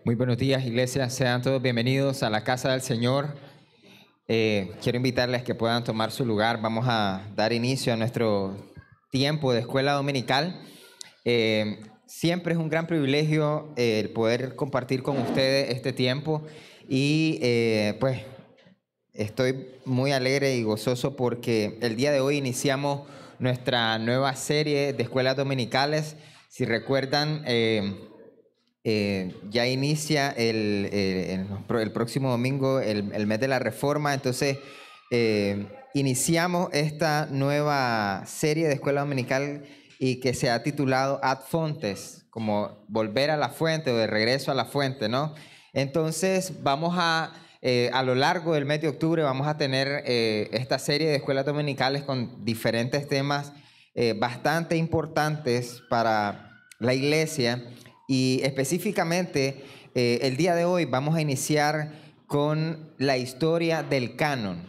Muy buenos días, iglesia. Sean todos bienvenidos a la casa del Señor. Quiero invitarles a que puedan tomar su lugar. Vamos a dar inicio a nuestro tiempo de escuela dominical. Siempre es un gran privilegio el poder compartir con ustedes este tiempo y pues estoy muy alegre y gozoso porque el día de hoy iniciamos nuestra nueva serie de escuelas dominicales. Si recuerdan, ya inicia el próximo domingo el mes de la Reforma. Entonces iniciamos esta nueva serie de escuela dominical y que se ha titulado Ad Fontes, como volver a la fuente o de regreso a la fuente, ¿no? Entonces vamos a lo largo del mes de octubre vamos a tener esta serie de escuelas dominicales con diferentes temas bastante importantes para la iglesia. Y específicamente, el día de hoy vamos a iniciar con la historia del canon.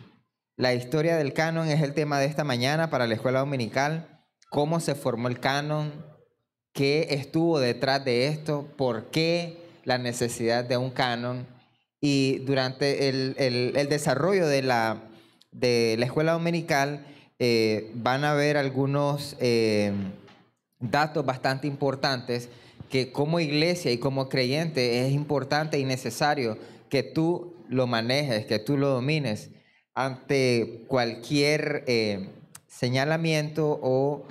La historia del canon es el tema de esta mañana para la escuela dominical. Cómo se formó el canon, qué estuvo detrás de esto, por qué la necesidad de un canon. Y durante el desarrollo de la escuela dominical van a haber algunos datos bastante importantes que como iglesia y como creyente es importante y necesario que tú lo manejes, que tú lo domines ante cualquier señalamiento o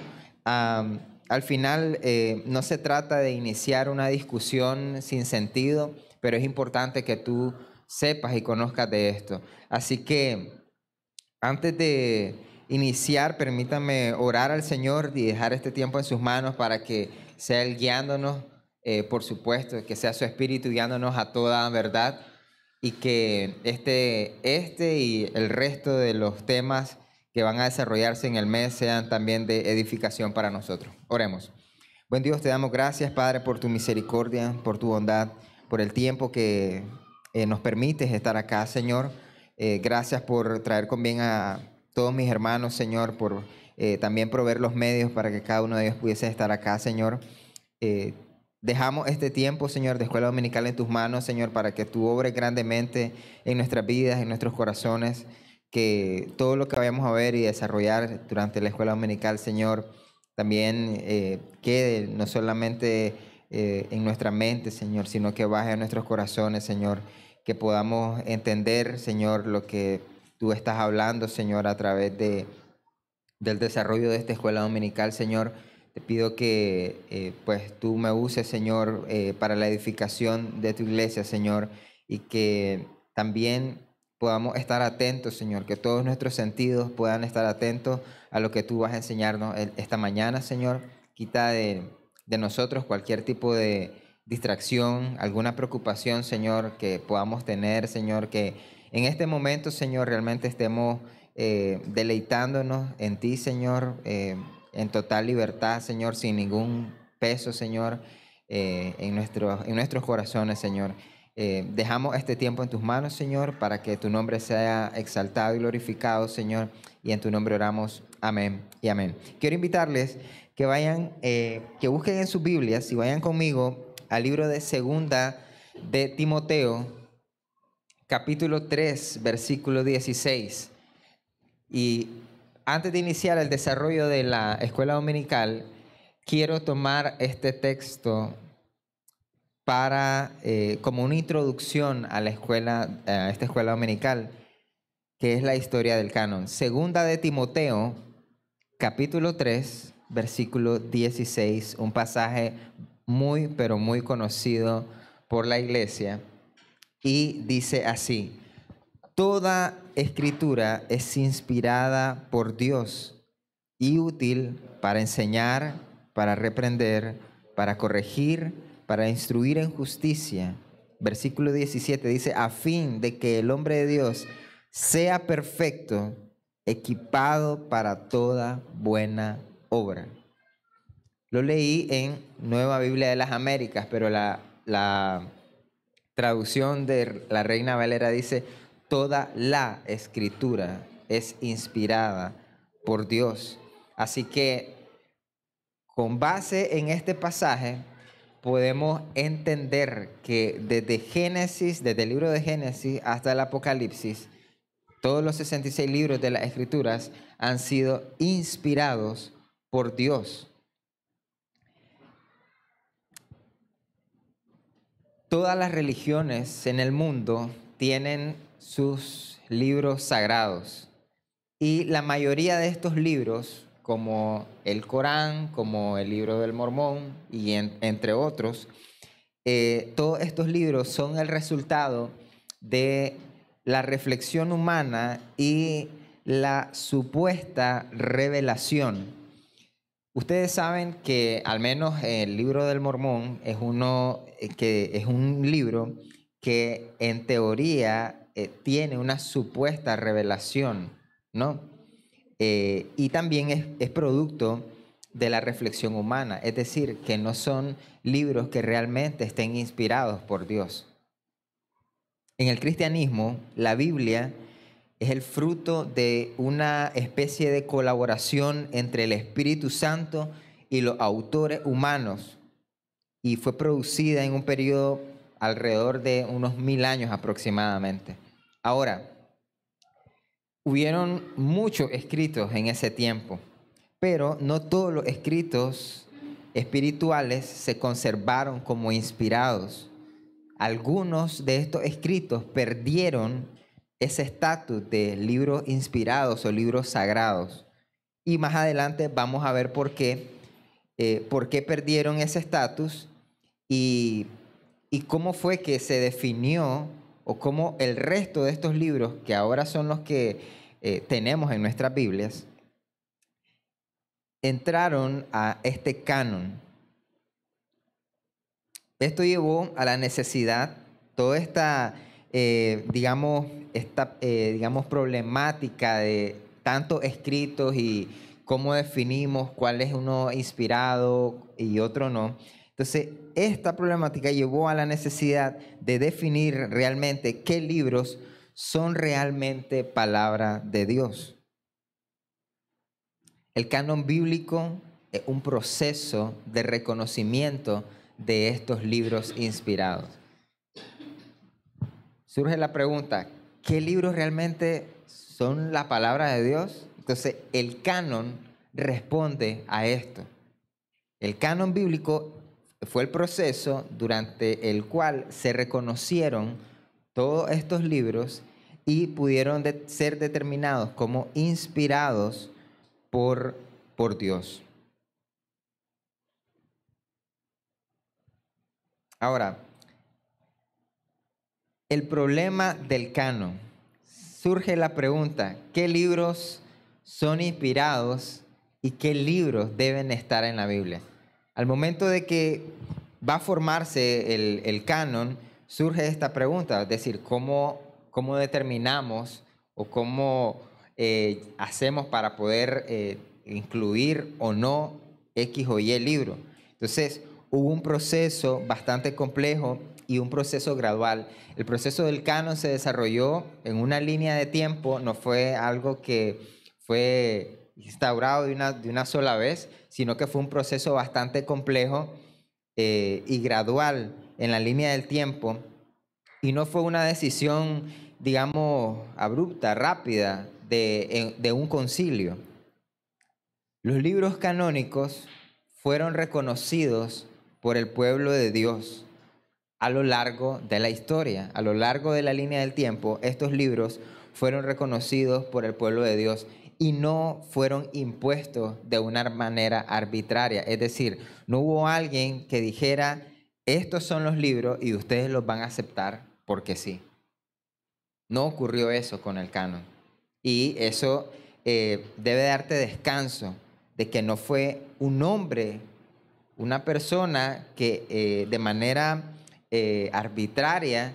al final no se trata de iniciar una discusión sin sentido, pero es importante que tú sepas y conozcas de esto. Así que antes de iniciar, permítanme orar al Señor y dejar este tiempo en sus manos para que sea Él guiándonos, por supuesto, que sea su Espíritu guiándonos a toda verdad y que este y el resto de los temas que van a desarrollarse en el mes sean también de edificación para nosotros. Oremos. Buen Dios, te damos gracias, Padre, por tu misericordia, por tu bondad, por el tiempo que nos permites estar acá, Señor. Gracias por traer con bien a todos mis hermanos, Señor, por también proveer los medios para que cada uno de ellos pudiese estar acá, Señor. Dejamos este tiempo, Señor, de escuela dominical en tus manos, Señor, para que tú obres grandemente en nuestras vidas, en nuestros corazones, que todo lo que vayamos a ver y desarrollar durante la escuela dominical, Señor, también quede no solamente en nuestra mente, Señor, sino que baje a nuestros corazones, Señor, que podamos entender, Señor, lo que tú estás hablando, Señor, a través del desarrollo de esta escuela dominical, Señor. Te pido que pues tú me uses, Señor, para la edificación de tu iglesia, Señor, y que también podamos estar atentos, Señor, que todos nuestros sentidos puedan estar atentos a lo que tú vas a enseñarnos esta mañana, Señor. Quita de nosotros cualquier tipo de distracción, alguna preocupación, Señor, que podamos tener, Señor, que en este momento, Señor, realmente estemos deleitándonos en ti, Señor, en total libertad, Señor, sin ningún peso, Señor, en nuestros corazones, Señor. Dejamos este tiempo en tus manos, Señor, para que tu nombre sea exaltado y glorificado, Señor, y en tu nombre oramos. Amén y amén. Quiero invitarles que vayan, que busquen en sus Biblias y vayan conmigo al libro de Segunda de Timoteo, capítulo 3, versículo 16. Y antes de iniciar el desarrollo de la escuela dominical, quiero tomar este texto para como una introducción a la escuela, a esta escuela dominical, que es la historia del canon. Segunda de Timoteo, capítulo 3, versículo 16, un pasaje muy, pero muy conocido por la iglesia, y dice así: toda escritura es inspirada por Dios y útil para enseñar, para reprender, para corregir, para instruir en justicia. Versículo 17 dice: a fin de que el hombre de Dios sea perfecto, equipado para toda buena obra. Lo leí en Nueva Biblia de las Américas, pero la traducción de la Reina Valera dice: toda la escritura es inspirada por Dios. Así que con base en este pasaje podemos entender que desde Génesis, desde el libro de Génesis hasta el Apocalipsis, todos los 66 libros de las Escrituras han sido inspirados por Dios. Todas las religiones en el mundo tienen sus libros sagrados y la mayoría de estos libros, como el Corán, como el libro del Mormón y entre otros, todos estos libros son el resultado de la reflexión humana y la supuesta revelación. Ustedes saben que al menos el libro del Mormón es un libro que en teoría tiene una supuesta revelación, ¿no? Y también es producto de la reflexión humana, es decir, que no son libros que realmente estén inspirados por Dios. En el cristianismo, la Biblia es el fruto de una especie de colaboración entre el Espíritu Santo y los autores humanos y fue producida en un periodo alrededor de unos 1000 años aproximadamente. Ahora, hubieron muchos escritos en ese tiempo, pero no todos los escritos espirituales se conservaron como inspirados. Algunos de estos escritos perdieron ese estatus de libros inspirados o libros sagrados. Y más adelante vamos a ver por qué perdieron ese estatus y cómo fue que se definió o cómo el resto de estos libros, que ahora son los que tenemos en nuestras Biblias, entraron a este canon. Esto llevó a la necesidad, toda esta, digamos, problemática de tantos escritos y cómo definimos cuál es uno inspirado y otro no. Entonces, esta problemática llevó a la necesidad de definir realmente qué libros son realmente palabra de Dios. El canon bíblico es un proceso de reconocimiento de estos libros inspirados. Surge la pregunta, ¿qué libros realmente son la palabra de Dios? Entonces, el canon responde a esto. El canon bíblico fue el proceso durante el cual se reconocieron todos estos libros y pudieron ser determinados como inspirados por Dios. Ahora, el problema del canon. Surge la pregunta, ¿qué libros son inspirados y qué libros deben estar en la Biblia? Al momento de que va a formarse el canon, surge esta pregunta, es decir, ¿cómo determinamos o cómo hacemos para poder incluir o no X o Y libro? Entonces, hubo un proceso bastante complejo y un proceso gradual. El proceso del canon se desarrolló en una línea de tiempo, no fue algo que fue instaurado de una sola vez, sino que fue un proceso bastante complejo y gradual en la línea del tiempo. Y no fue una decisión, digamos, abrupta, rápida, de un concilio. Los libros canónicos fueron reconocidos por el pueblo de Dios a lo largo de la historia, a lo largo de la línea del tiempo. Estos libros fueron reconocidos por el pueblo de Dios y no fueron impuestos de una manera arbitraria. Es decir, no hubo alguien que dijera, estos son los libros y ustedes los van a aceptar porque sí. No ocurrió eso con el canon. Y eso debe darte descanso de que no fue un hombre, una persona que de manera arbitraria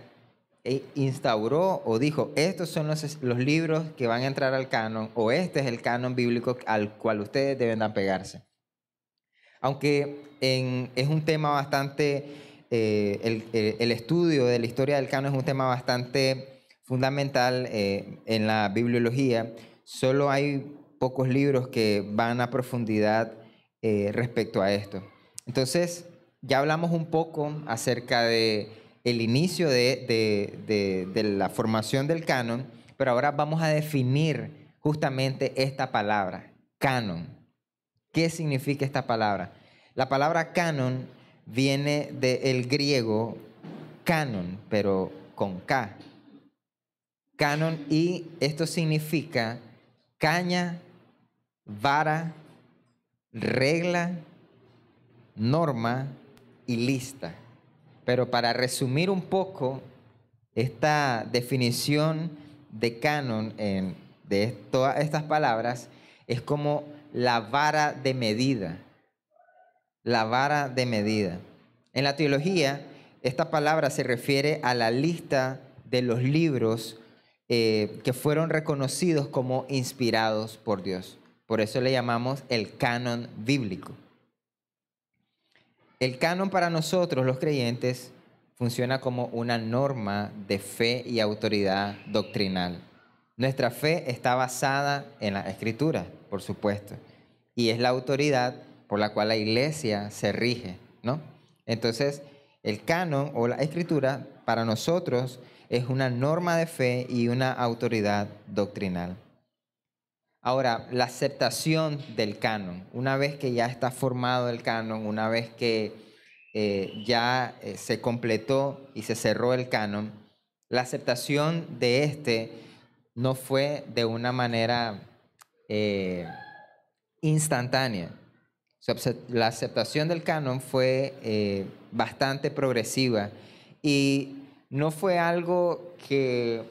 instauró o dijo, estos son los libros que van a entrar al canon o este es el canon bíblico al cual ustedes deben apegarse. Aunque es un tema bastante, el estudio de la historia del canon es un tema bastante fundamental en la bibliología, solo hay pocos libros que van a profundidad respecto a esto. Entonces, ya hablamos un poco acerca de el inicio de la formación del canon, pero ahora vamos a definir justamente esta palabra, canon. ¿Qué significa esta palabra? La palabra canon viene del griego canon, pero con K. Canon, y esto significa caña, vara, regla, norma y lista. Pero para resumir un poco esta definición de canon de todas estas palabras, es como la vara de medida. La vara de medida. En la teología, esta palabra se refiere a la lista de los libros que fueron reconocidos como inspirados por Dios. Por eso le llamamos el canon bíblico. El canon para nosotros, los creyentes, funciona como una norma de fe y autoridad doctrinal. Nuestra fe está basada en la Escritura, por supuesto, y es la autoridad por la cual la iglesia se rige, ¿no? Entonces, el canon o la Escritura para nosotros es una norma de fe y una autoridad doctrinal. Ahora, la aceptación del canon, una vez que ya está formado el canon, una vez que se completó y se cerró el canon, la aceptación de este no fue de una manera instantánea. La aceptación del canon fue bastante progresiva y no fue algo que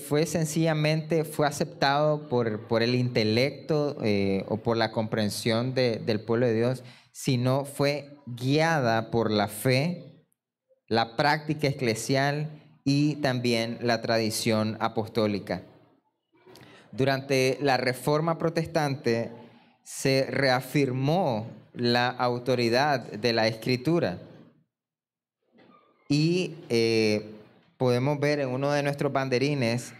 fue sencillamente, fue aceptado por el intelecto o por la comprensión del pueblo de Dios, sino fue guiada por la fe, la práctica eclesial y también la tradición apostólica. Durante la Reforma Protestante se reafirmó la autoridad de la Escritura y podemos ver en uno de nuestros banderines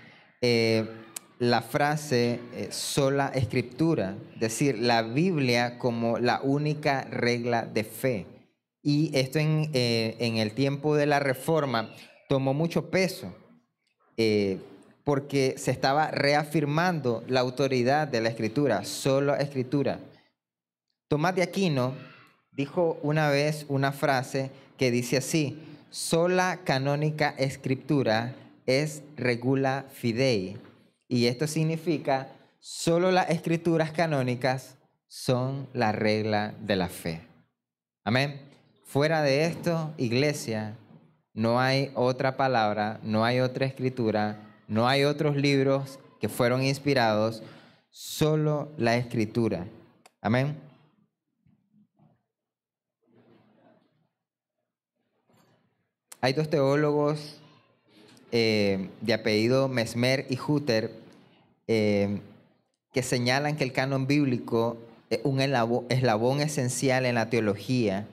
la frase sola escritura, es decir, la Biblia como la única regla de fe. Y esto en el tiempo de la Reforma tomó mucho peso porque se estaba reafirmando la autoridad de la Escritura, sola escritura. Tomás de Aquino dijo una vez una frase que dice así: sola canónica escritura es regula fidei. Y esto significa, solo las escrituras canónicas son la regla de la fe. Amén. Fuera de esto, iglesia, no hay otra palabra, no hay otra escritura, no hay otros libros que fueron inspirados, solo la escritura. Amén. Hay dos teólogos de apellido Mesmer y Hutter que señalan que el canon bíblico es un eslabón esencial en la teología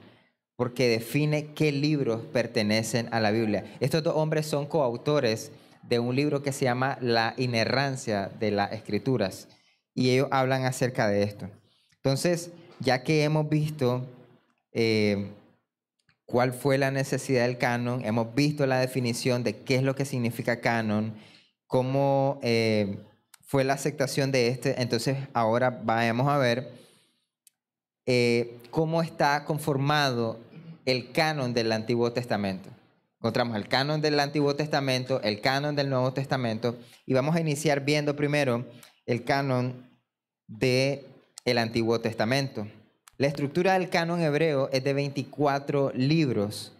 porque define qué libros pertenecen a la Biblia. Estos dos hombres son coautores de un libro que se llama La inerrancia de las Escrituras y ellos hablan acerca de esto. Entonces, ya que hemos visto cuál fue la necesidad del canon, hemos visto la definición de qué es lo que significa canon, cómo fue la aceptación de este, entonces ahora vamos a ver cómo está conformado el canon del Antiguo Testamento. Encontramos el canon del Antiguo Testamento, el canon del Nuevo Testamento, y vamos a iniciar viendo primero el canon del Antiguo Testamento. La estructura del canon hebreo es de 24 libros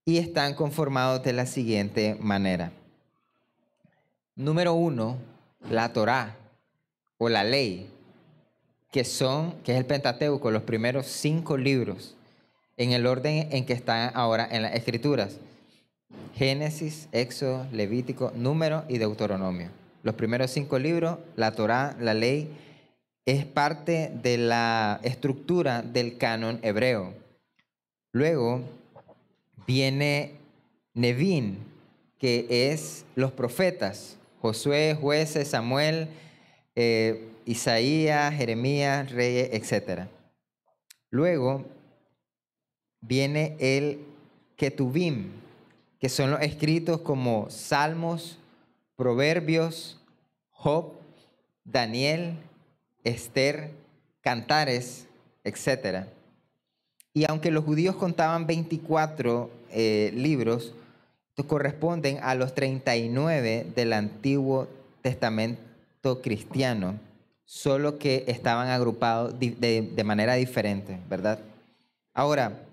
y están conformados de la siguiente manera. Número 1, la Torá o la ley, que es el Pentateuco, los primeros 5 libros, en el orden en que están ahora en las Escrituras. Génesis, Éxodo, Levítico, Número y Deuteronomio. Los primeros 5 libros, la Torá, la ley, es parte de la estructura del canon hebreo. Luego viene Nevín, que es los profetas, Josué, Jueces, Samuel, Isaías, Jeremías, Reyes, etc. Luego viene el Ketubim, que son los escritos como Salmos, Proverbios, Job, Daniel, Esther, Cantares, etc. Y aunque los judíos contaban 24 libros, estos corresponden a los 39 del Antiguo Testamento cristiano, solo que estaban agrupados de manera diferente, ¿verdad? Ahora,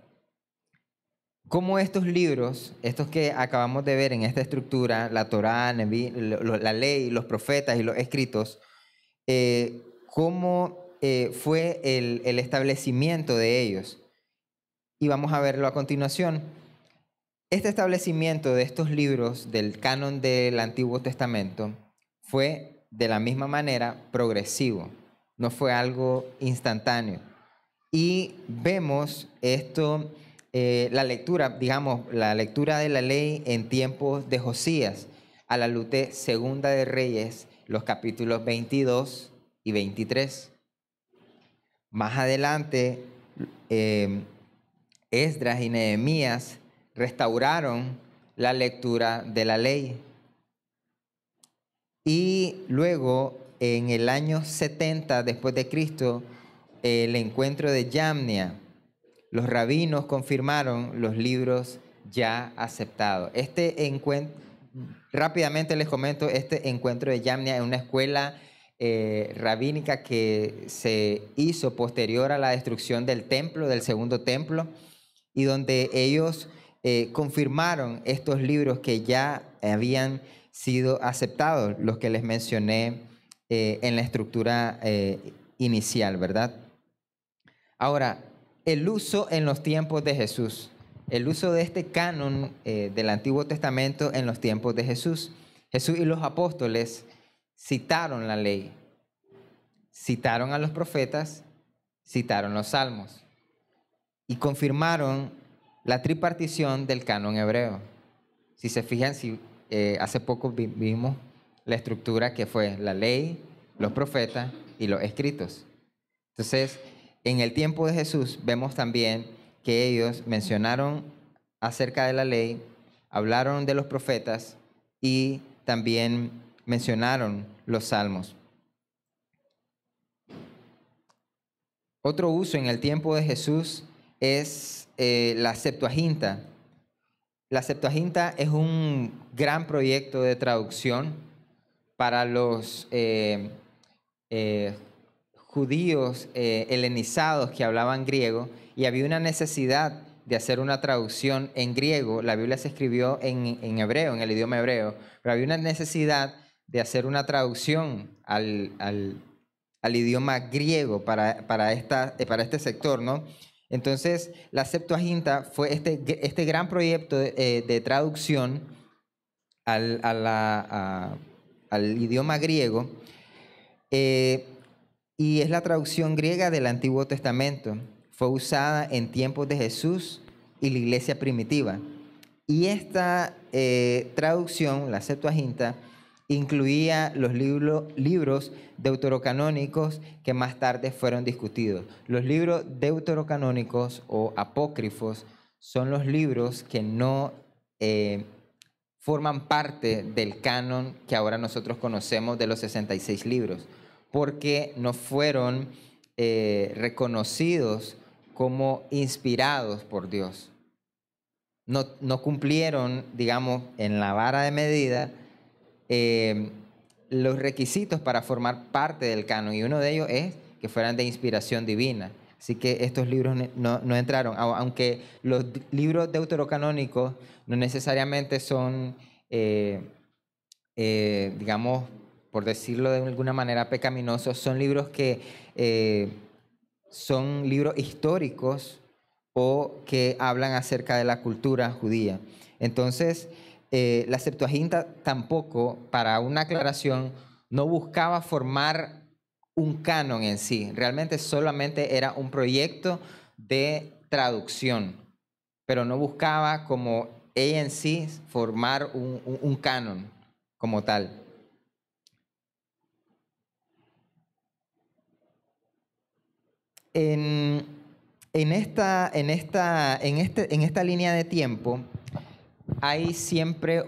¿cómo estos libros, estos que acabamos de ver en esta estructura, la Torá, la ley, los profetas y los escritos, cómo fue el establecimiento de ellos? Y vamos a verlo a continuación. Este establecimiento de estos libros del canon del Antiguo Testamento fue de la misma manera progresivo, no fue algo instantáneo. Y vemos esto, la lectura, digamos, la lectura de la ley en tiempos de Josías, a la luz de Segunda de Reyes, los capítulos 22 y 23. Más adelante, Esdras y Nehemías restauraron la lectura de la ley. Y luego, en el año 70 después de Cristo, el encuentro de Yamnia, los rabinos confirmaron los libros ya aceptados. Este encuentro, rápidamente les comento, este encuentro de Yamnia es una escuela rabínica que se hizo posterior a la destrucción del templo, del segundo templo, y donde ellos confirmaron estos libros que ya habían sido aceptados, los que les mencioné en la estructura inicial, ¿verdad? Ahora, el uso en los tiempos de Jesús, el uso de este canon del Antiguo Testamento en los tiempos de Jesús. Jesús y los apóstoles citaron la ley, citaron a los profetas, citaron los salmos y confirmaron la tripartición del canon hebreo. Si se fijan, hace poco vimos la estructura que fue la ley, los profetas y los escritos. Entonces, en el tiempo de Jesús vemos también que ellos mencionaron acerca de la ley, hablaron de los profetas y también mencionaron los salmos. Otro uso en el tiempo de Jesús es la Septuaginta. La Septuaginta es un gran proyecto de traducción para los judíos helenizados que hablaban griego, y había una necesidad de hacer una traducción en griego. La Biblia se escribió en hebreo, en el idioma hebreo, pero había una necesidad de hacer una traducción al idioma griego para este sector, ¿no? Entonces, la Septuaginta fue este gran proyecto de traducción al idioma griego, y es la traducción griega del Antiguo Testamento. Fue usada en tiempos de Jesús y la iglesia primitiva. Y esta traducción, la Septuaginta, incluía los libros deuterocanónicos que más tarde fueron discutidos. Los libros deuterocanónicos o apócrifos son los libros que no forman parte del canon que ahora nosotros conocemos de los 66 libros, porque no fueron reconocidos como inspirados por Dios. No cumplieron, digamos, en la vara de medida los requisitos para formar parte del canon, y uno de ellos es que fueran de inspiración divina. Así que estos libros no entraron, aunque los libros deuterocanónicos no necesariamente son, digamos, por decirlo de alguna manera, pecaminosos. Son libros que son libros históricos o que hablan acerca de la cultura judía. Entonces, la Septuaginta tampoco, para una aclaración, no buscaba formar un canon en sí. Realmente solamente era un proyecto de traducción, pero no buscaba como ella en sí formar un canon como tal. En En esta línea de tiempo hay siempre ha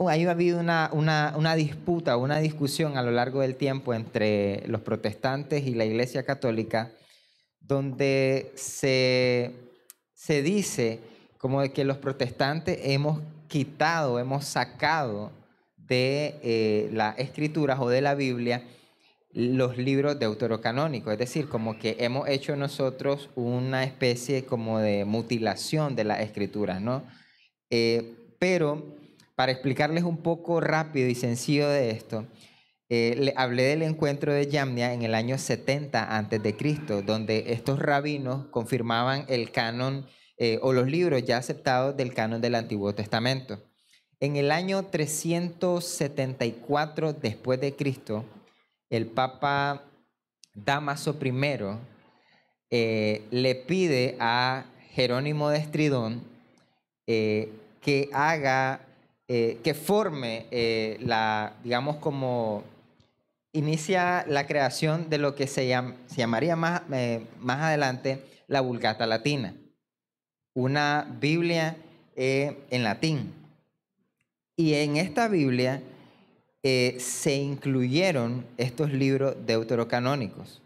habido una disputa, una discusión a lo largo del tiempo entre los protestantes y la Iglesia Católica, donde se dice como de que los protestantes hemos quitado, hemos sacado de las escrituras o de la Biblia los libros deuterocanónicos, es decir, como que hemos hecho nosotros una especie como de mutilación de las escrituras, ¿no? Pero para explicarles un poco rápido y sencillo de esto, le hablé del encuentro de Yamnia en el año 70 a.C., donde estos rabinos confirmaban el canon o los libros ya aceptados del canon del Antiguo Testamento. En el año 374 después de Cristo, el Papa Dámaso I le pide a Jerónimo de Estridón que haga, que forme digamos como inicia la creación de lo que se llamaría más adelante la Vulgata Latina, una Biblia en latín. Y en esta Biblia se incluyeron estos libros deuterocanónicos.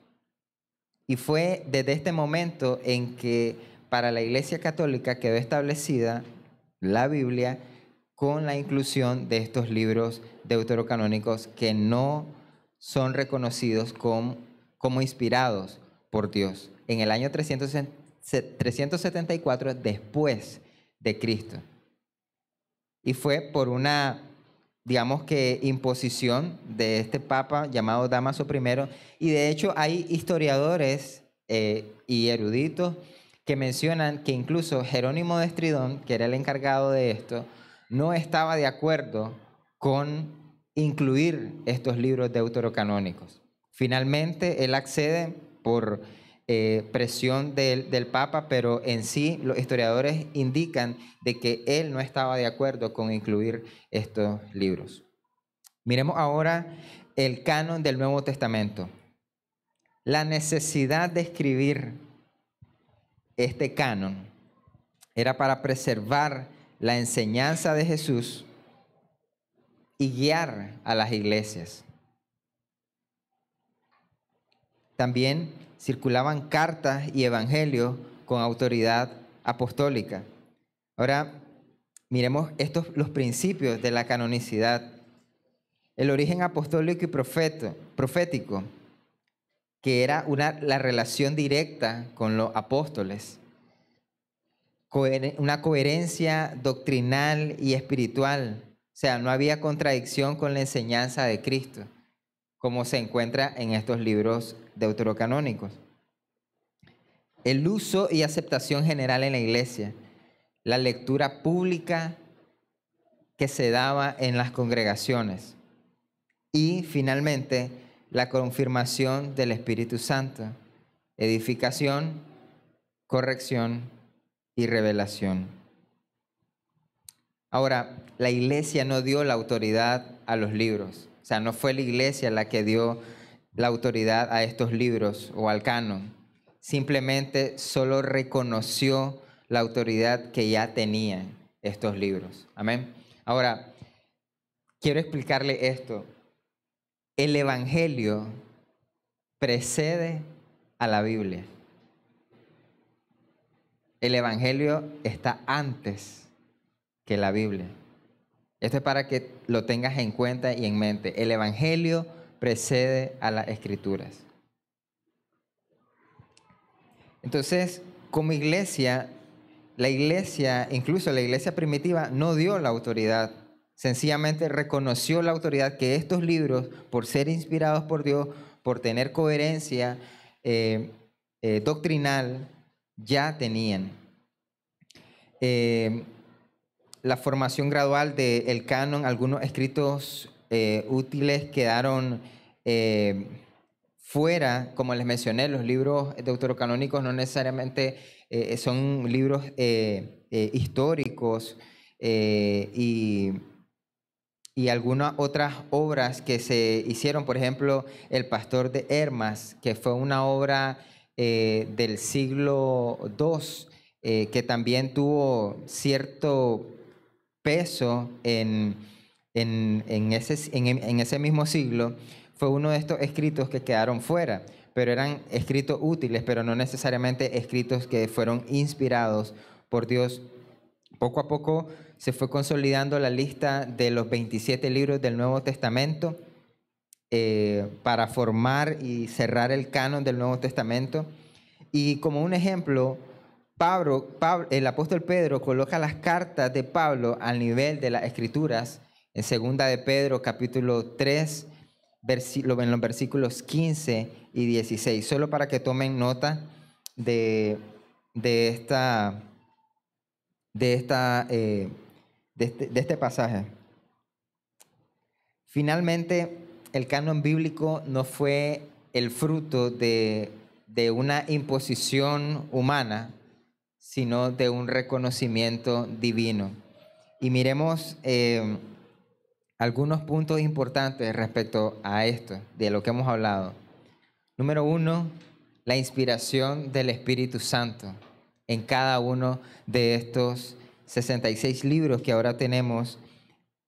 Y fue desde este momento en que para la Iglesia Católica quedó establecida la Biblia con la inclusión de estos libros deuterocanónicos que no son reconocidos como inspirados por Dios en el año 374 después de Cristo. Y fue por una, digamos que, imposición de este papa llamado Dámaso I. Y de hecho hay historiadores y eruditos que mencionan que incluso Jerónimo de Estridón, que era el encargado de esto, no estaba de acuerdo con incluir estos libros deuterocanónicos. Finalmente, él accede por presión del Papa, pero en sí los historiadores indican de que él no estaba de acuerdo con incluir estos libros. Miremos ahora el canon del Nuevo Testamento. La necesidad de escribir este canon era para preservar la enseñanza de Jesús y guiar a las iglesias. También circulaban cartas y evangelios con autoridad apostólica. Ahora, miremos los principios de la canonicidad. El origen apostólico y profético, que era la relación directa con los apóstoles. Una coherencia doctrinal y espiritual. O sea, no había contradicción con la enseñanza de Cristo, como se encuentra en estos libros deuterocanónicos. El uso y aceptación general en la iglesia, la lectura pública que se daba en las congregaciones y finalmente la confirmación del Espíritu Santo, edificación, corrección y revelación. Ahora, la iglesia no dio la autoridad a los libros. O sea, no fue la iglesia la que dio la autoridad a estos libros o al canon. Simplemente solo reconoció la autoridad que ya tenían estos libros. Amén. Ahora, quiero explicarle esto. El Evangelio precede a la Biblia. El Evangelio está antes que la Biblia. Esto es para que lo tengas en cuenta y en mente. El Evangelio precede a las Escrituras. Entonces, como iglesia, incluso la iglesia primitiva, no dio la autoridad. Sencillamente reconoció la autoridad que estos libros, por ser inspirados por Dios, por tener coherencia doctrinal, ya tenían. La formación gradual del canon, algunos escritos útiles quedaron fuera, como les mencioné. Los libros deuterocanónicos no necesariamente son libros históricos y algunas otras obras que se hicieron, por ejemplo, El Pastor de Hermas, que fue una obra del siglo II, que también tuvo cierto peso en ese mismo siglo, fue uno de estos escritos que quedaron fuera, pero eran escritos útiles, pero no necesariamente escritos que fueron inspirados por Dios. Poco a poco se fue consolidando la lista de los 27 libros del Nuevo Testamento para formar y cerrar el canon del Nuevo Testamento. Y como un ejemplo, el apóstol Pedro coloca las cartas de Pablo al nivel de las Escrituras en 2 de Pedro capítulo 3, en los versículos 15 y 16, solo para que tomen nota de este pasaje. Finalmente, el canon bíblico no fue el fruto de una imposición humana, sino de un reconocimiento divino. Y miremos algunos puntos importantes respecto a esto, de lo que hemos hablado. Número 1, la inspiración del Espíritu Santo en cada uno de estos 66 libros que ahora tenemos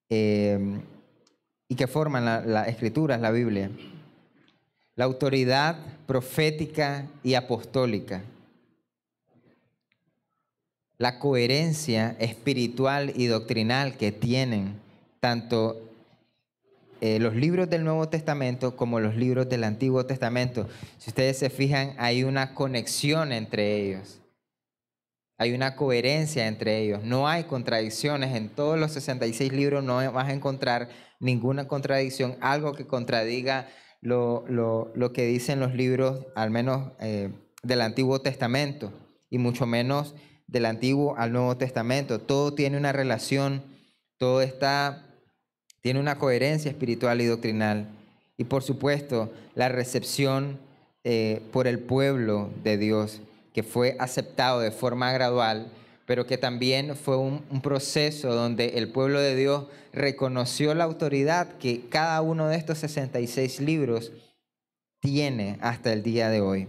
y que forman las Escrituras, la Biblia. La autoridad profética y apostólica. La coherencia espiritual y doctrinal que tienen tanto los libros del Nuevo Testamento como los libros del Antiguo Testamento. Si ustedes se fijan, hay una conexión entre ellos. Hay una coherencia entre ellos. No hay contradicciones. En todos los 66 libros no vas a encontrar ninguna contradicción, algo que contradiga lo que dicen los libros, al menos del Antiguo Testamento, y mucho menos del Antiguo al Nuevo Testamento. Todo tiene una relación, todo tiene una coherencia espiritual y doctrinal. Y por supuesto, la recepción por el pueblo de Dios, que fue aceptado de forma gradual, pero que también fue un proceso donde el pueblo de Dios reconoció la autoridad que cada uno de estos 66 libros tiene hasta el día de hoy.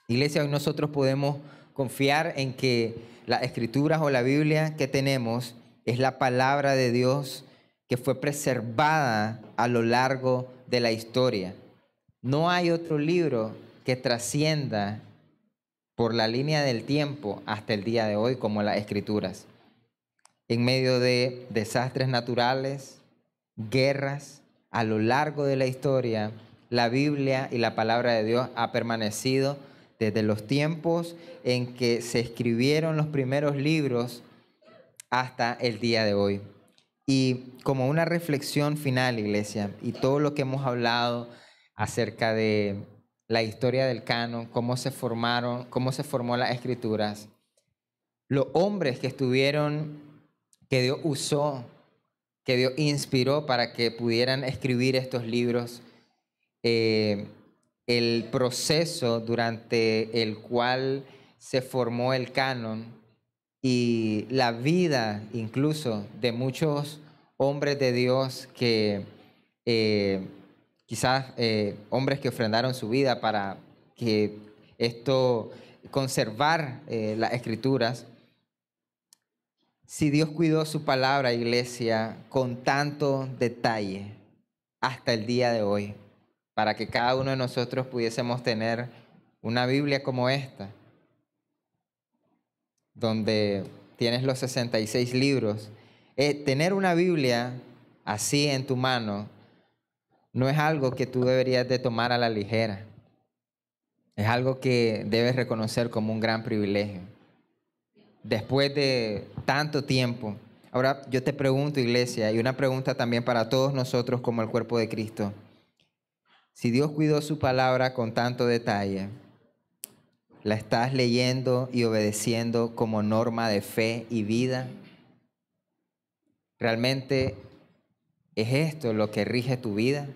Iglesia, hoy nosotros podemos confiar en que las Escrituras o la Biblia que tenemos es la palabra de Dios que fue preservada a lo largo de la historia. No hay otro libro que trascienda por la línea del tiempo hasta el día de hoy como las Escrituras. En medio de desastres naturales, guerras, a lo largo de la historia, la Biblia y la palabra de Dios ha permanecido desde los tiempos en que se escribieron los primeros libros hasta el día de hoy. Y como una reflexión final, iglesia, y todo lo que hemos hablado acerca de la historia del canon, cómo se formó las Escrituras, los hombres que Dios usó, que Dios inspiró para que pudieran escribir estos libros, el proceso durante el cual se formó el canon y la vida incluso de muchos hombres de Dios que quizás hombres que ofrendaron su vida para que conservar las Escrituras. Si Dios cuidó su palabra, iglesia, con tanto detalle hasta el día de hoy, para que cada uno de nosotros pudiésemos tener una Biblia como esta, donde tienes los 66 libros. Tener una Biblia así en tu mano no es algo que tú deberías de tomar a la ligera. Es algo que debes reconocer como un gran privilegio. Después de tanto tiempo. Ahora yo te pregunto, iglesia, y una pregunta también para todos nosotros como el cuerpo de Cristo. Si Dios cuidó su palabra con tanto detalle, ¿la estás leyendo y obedeciendo como norma de fe y vida? ¿Realmente es esto lo que rige tu vida?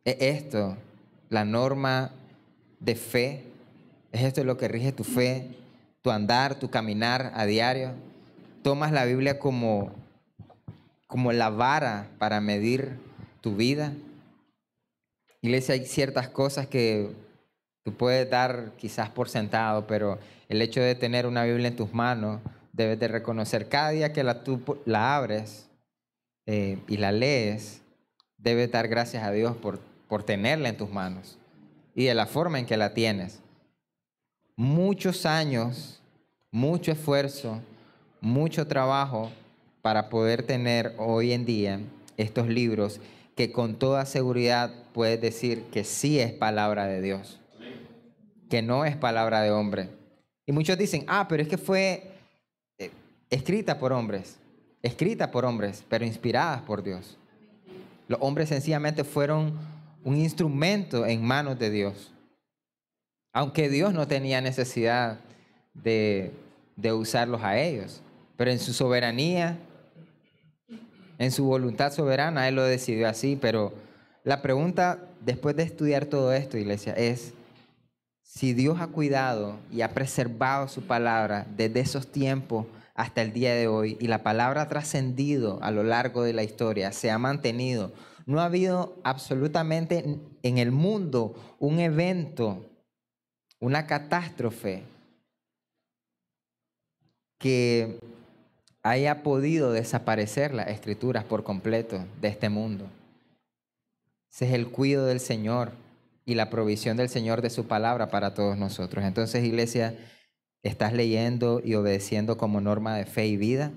¿Es esto la norma de fe? ¿Es esto lo que rige tu fe, tu andar, tu caminar a diario? ¿Tomas la Biblia como la vara para medir tu vida? Iglesia, hay ciertas cosas que tú puedes dar quizás por sentado, pero el hecho de tener una Biblia en tus manos, debes de reconocer cada día que tú la abres y la lees, debes dar gracias a Dios por tenerla en tus manos y de la forma en que la tienes. Muchos años, mucho esfuerzo, mucho trabajo para poder tener hoy en día estos libros que con toda seguridad puedes decir que sí es palabra de Dios, que no es palabra de hombre. Y muchos dicen, pero es que fue eh, escrita por hombres, pero inspiradas por Dios. Los hombres sencillamente fueron un instrumento en manos de Dios. Aunque Dios no tenía necesidad de, de usarlos a ellos, pero en su soberanía, en su voluntad soberana, Él lo decidió así. Pero la pregunta, después de estudiar todo esto, iglesia, es si Dios ha cuidado y ha preservado su palabra desde esos tiempos hasta el día de hoy, y la palabra ha trascendido a lo largo de la historia, se ha mantenido. No ha habido absolutamente en el mundo un evento, una catástrofe que haya podido desaparecer las escrituras por completo de este mundo. Ese es el cuidado del Señor y la provisión del Señor de su palabra para todos nosotros. Entonces, iglesia, ¿estás leyendo y obedeciendo como norma de fe y vida?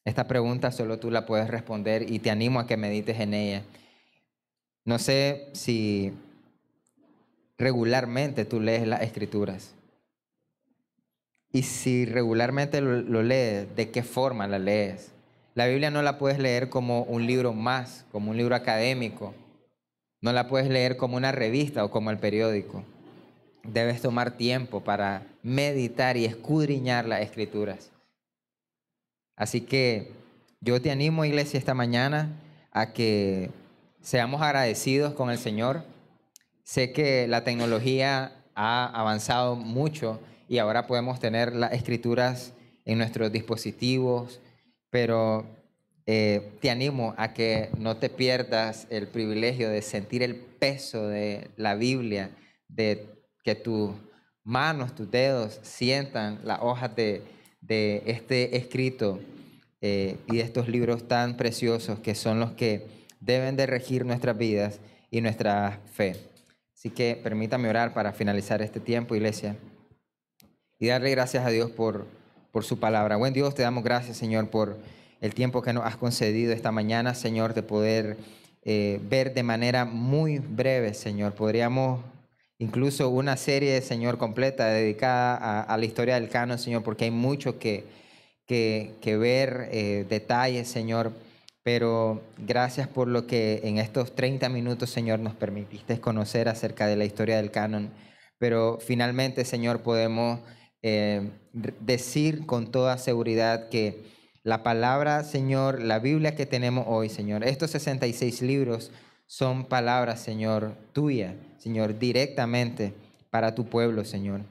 Esta pregunta solo tú la puedes responder y te animo a que medites en ella. No sé si regularmente tú lees las escrituras. Y si regularmente lo lees, ¿de qué forma la lees? La Biblia no la puedes leer como un libro más, como un libro académico. No la puedes leer como una revista o como el periódico. Debes tomar tiempo para meditar y escudriñar las escrituras. Así que yo te animo, iglesia, esta mañana a que seamos agradecidos con el Señor. Sé que la tecnología ha avanzado mucho y ahora podemos tener las escrituras en nuestros dispositivos, pero te animo a que no te pierdas el privilegio de sentir el peso de la Biblia, de que tus manos, tus dedos sientan las hojas de este escrito y de estos libros tan preciosos que son los que deben de regir nuestras vidas y nuestra fe. Así que permítame orar para finalizar este tiempo, iglesia, y darle gracias a Dios por su palabra. Buen Dios, te damos gracias, Señor, por el tiempo que nos has concedido esta mañana, Señor, de poder ver de manera muy breve, Señor. Podríamos incluso una serie, Señor, completa dedicada a la historia del canon, Señor, porque hay mucho que ver, detalles, Señor. Pero gracias por lo que en estos 30 minutos, Señor, nos permitiste conocer acerca de la historia del canon. Pero finalmente, Señor, podemos decir con toda seguridad que la palabra, Señor, la Biblia que tenemos hoy, Señor, estos 66 libros son palabras, Señor, tuya, Señor, directamente para tu pueblo, Señor.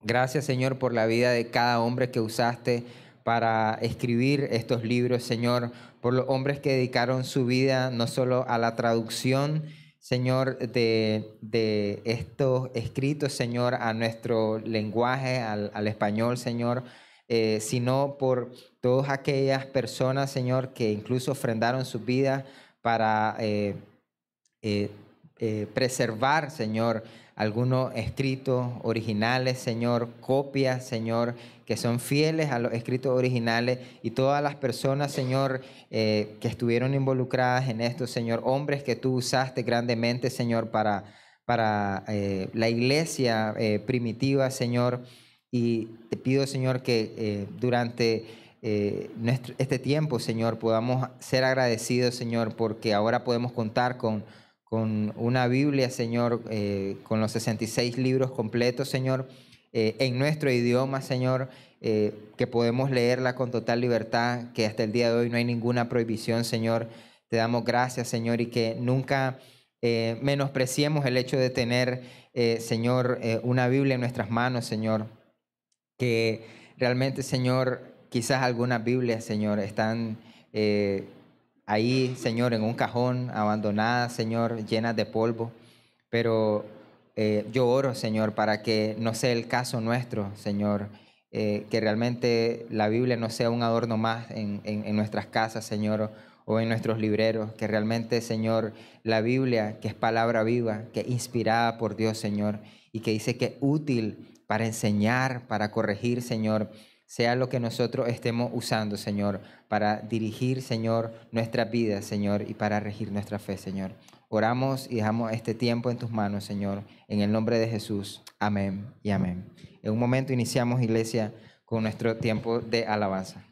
Gracias, Señor, por la vida de cada hombre que usaste para escribir estos libros, Señor, por los hombres que dedicaron su vida no solo a la traducción, Señor, de estos escritos, Señor, a nuestro lenguaje, al español, Señor, sino por todas aquellas personas, Señor, que incluso ofrendaron su vida para eh, preservar, Señor, algunos escritos originales, Señor, copias, Señor, que son fieles a los escritos originales, y todas las personas, Señor, que estuvieron involucradas en esto, Señor, hombres que tú usaste grandemente, Señor, para la iglesia primitiva, Señor. Y te pido, Señor, que durante este tiempo, Señor, podamos ser agradecidos, Señor, porque ahora podemos contar con una Biblia, Señor, con los 66 libros completos, Señor, en nuestro idioma, Señor, que podemos leerla con total libertad, que hasta el día de hoy no hay ninguna prohibición, Señor. Te damos gracias, Señor, y que nunca menospreciemos el hecho de tener, Señor, una Biblia en nuestras manos, Señor, que realmente, Señor, quizás algunas Biblias, Señor, están ahí, Señor, en un cajón, abandonadas, Señor, llenas de polvo. pero yo oro, Señor, para que no sea el caso nuestro, Señor, que realmente la Biblia no sea un adorno más en nuestras casas, Señor, o en nuestros libreros, que realmente, Señor, la Biblia, que es palabra viva, que es inspirada por Dios, Señor, y que dice que es útil para enseñar, para corregir, Señor, sea lo que nosotros estemos usando, Señor, para dirigir, Señor, nuestras vidas, Señor, y para regir nuestra fe, Señor. Oramos y dejamos este tiempo en tus manos, Señor, en el nombre de Jesús. Amén y amén. En un momento iniciamos, iglesia, con nuestro tiempo de alabanza.